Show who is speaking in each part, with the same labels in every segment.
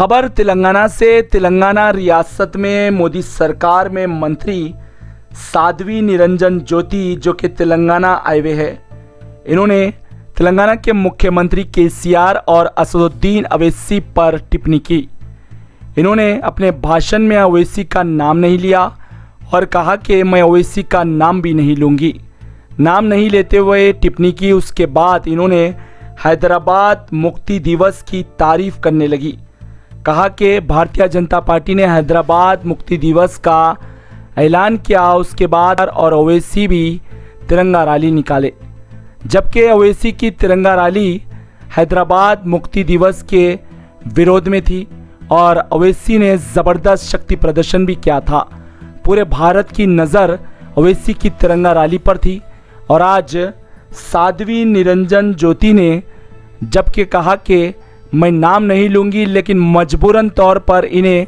Speaker 1: खबर तेलंगाना से। तेलंगाना रियासत में मोदी सरकार में मंत्री साध्वी निरंजन ज्योति जो कि तेलंगाना आए हुए हैं, इन्होंने तेलंगाना के मुख्यमंत्री केसीआर और असदुद्दीन अवैसी पर टिप्पणी की। इन्होंने अपने भाषण में अवैसी का नाम नहीं लिया और कहा कि मैं अवैसी का नाम भी नहीं लूँगी। नाम नहीं लेते हुए टिप्पणी की। उसके बाद इन्होंने हैदराबाद मुक्ति दिवस की तारीफ करने लगी। कहा कि भारतीय जनता पार्टी ने हैदराबाद मुक्ति दिवस का ऐलान किया, उसके बाद और अवैसी भी तिरंगा रैली निकाले। जबकि अवैसी की तिरंगा रैली हैदराबाद मुक्ति दिवस के विरोध में थी और अवैसी ने ज़बरदस्त शक्ति प्रदर्शन भी किया था। पूरे भारत की नज़र अवैसी की तिरंगा रैली पर थी और आज साध्वी निरंजन ज्योति ने जबकि कहा कि मैं नाम नहीं लूँगी, लेकिन मजबूरन तौर पर इन्हें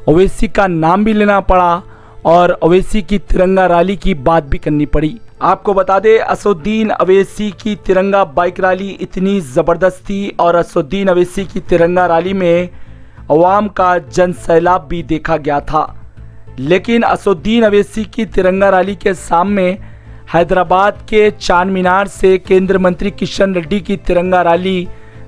Speaker 1: अवैसी का नाम भी लेना पड़ा और अवैसी की तिरंगा रैली की बात भी करनी पड़ी। आपको बता दें, असदुद्दीन अवैसी की तिरंगा बाइक रैली इतनी ज़बरदस्त थी और असदुद्दीन अवैसी की तिरंगा रैली में अवाम का जन सैलाब भी देखा गया था। लेकिन असदुद्दीन अवैसी की तिरंगा रैली के सामने हैदराबाद के चार मीनार से केंद्रीय मंत्री किशन रेड्डी की तिरंगा रैली,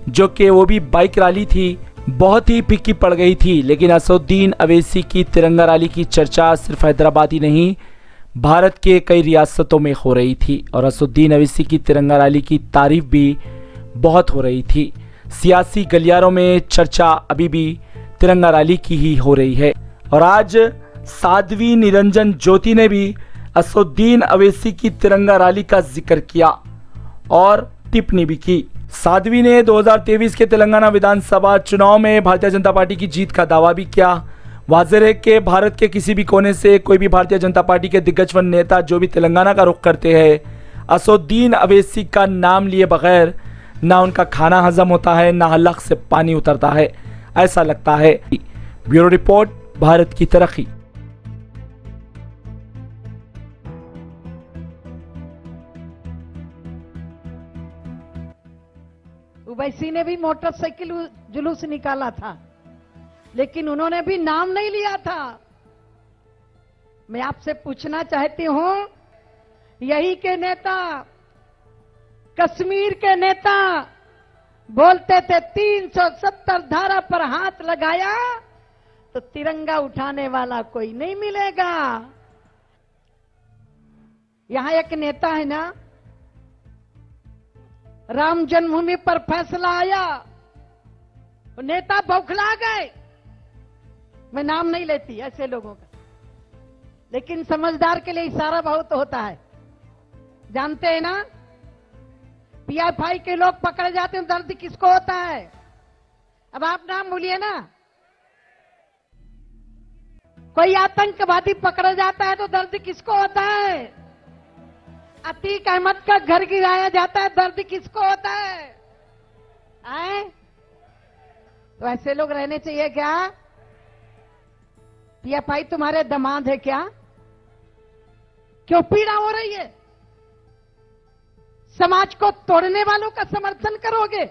Speaker 1: जो कि वो भी बाइक रैली थी, बहुत ही फीकी पड़ गई थी। लेकिन असदुद्दीन अवैसी की तिरंगा रैली की चर्चा सिर्फ हैदराबाद ही नहीं, भारत के कई रियासतों में हो रही थी और असदुद्दीन अवैसी की तिरंगा रैली की तारीफ भी बहुत हो रही थी। सियासी गलियारों में चर्चा अभी भी तिरंगा रैली की ही हो रही है और आज साध्वी निरंजन ज्योति ने भी असदुद्दीन अवैसी की तिरंगा रैली का जिक्र किया और टिप्पणी भी की। साध्वी ने 2023 के तेलंगाना विधानसभा चुनाव में भारतीय जनता पार्टी की जीत का दावा भी किया। वाज़ेह है कि भारत के किसी भी कोने से कोई भी भारतीय जनता पार्टी के दिग्गज नेता जो भी तेलंगाना का रुख करते हैं, असदुद्दीन अवैसी का नाम लिए बगैर ना उनका खाना हजम होता है, ना हलक से पानी उतरता है, ऐसा लगता है। ब्यूरो रिपोर्ट, भारत की तरक्की।
Speaker 2: ओवैसी ने भी मोटरसाइकिल जुलूस निकाला था, लेकिन उन्होंने भी नाम नहीं लिया था। मैं आपसे पूछना चाहती हूं, यही के नेता, कश्मीर के नेता बोलते थे 370 धारा पर हाथ लगाया तो तिरंगा उठाने वाला कोई नहीं मिलेगा। यहां एक नेता है ना, राम जन्मभूमि पर फैसला आया, नेता बौखला गए। मैं नाम नहीं लेती ऐसे लोगों का, लेकिन समझदार के लिए इशारा बहुत होता है। जानते हैं ना, पीएफआई के लोग पकड़े जाते हैं, दर्द किसको होता है? अब आप नाम बोलिए ना। कोई आतंकवादी पकड़ा जाता है तो दर्द किसको होता है? अतीक अहमद का घर गिराया जाता है, दर्द किसको होता है? आए? तो ऐसे लोग रहने चाहिए क्या? पीएफआई तुम्हारे दामाद है क्या? क्यों पीड़ा हो रही है? समाज को तोड़ने वालों का समर्थन करोगे?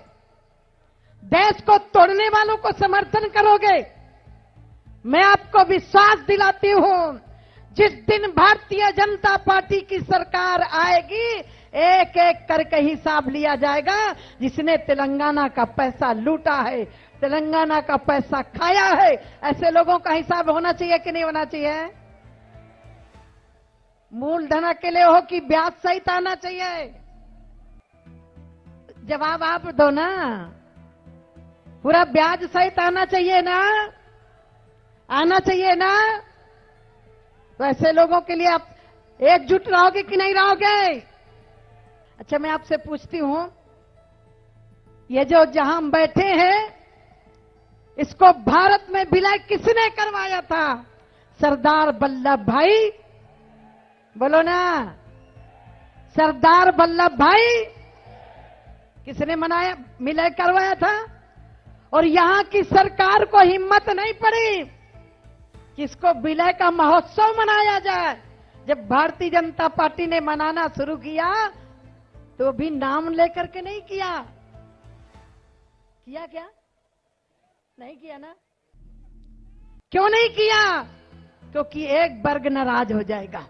Speaker 2: देश को तोड़ने वालों को समर्थन करोगे? मैं आपको विश्वास दिलाती हूं, जिस दिन भारतीय जनता पार्टी की सरकार आएगी, एक एक करके हिसाब लिया जाएगा। जिसने तेलंगाना का पैसा लूटा है, तेलंगाना का पैसा खाया है, ऐसे लोगों का हिसाब होना चाहिए कि नहीं होना चाहिए? मूलधन के लिए हो कि ब्याज सहित आना चाहिए? जवाब आप दो ना। पूरा ब्याज सहित आना चाहिए ना? आना चाहिए ना? तो ऐसे लोगों के लिए आप एकजुट रहोगे कि नहीं रहोगे? अच्छा, मैं आपसे पूछती हूं, ये जो जहां हम बैठे हैं, इसको भारत में विलय किसने करवाया था? सरदार वल्लभ भाई, बोलो ना, सरदार वल्लभ भाई किसने मनाया, विलय करवाया था? और यहां की सरकार को हिम्मत नहीं पड़ी कि इसको विलय का महोत्सव मनाया जाए। जब भारतीय जनता पार्टी ने मनाना शुरू किया तो भी नाम लेकर के नहीं किया। किया क्या? नहीं किया ना। क्यों नहीं किया? क्योंकि एक वर्ग नाराज हो जाएगा।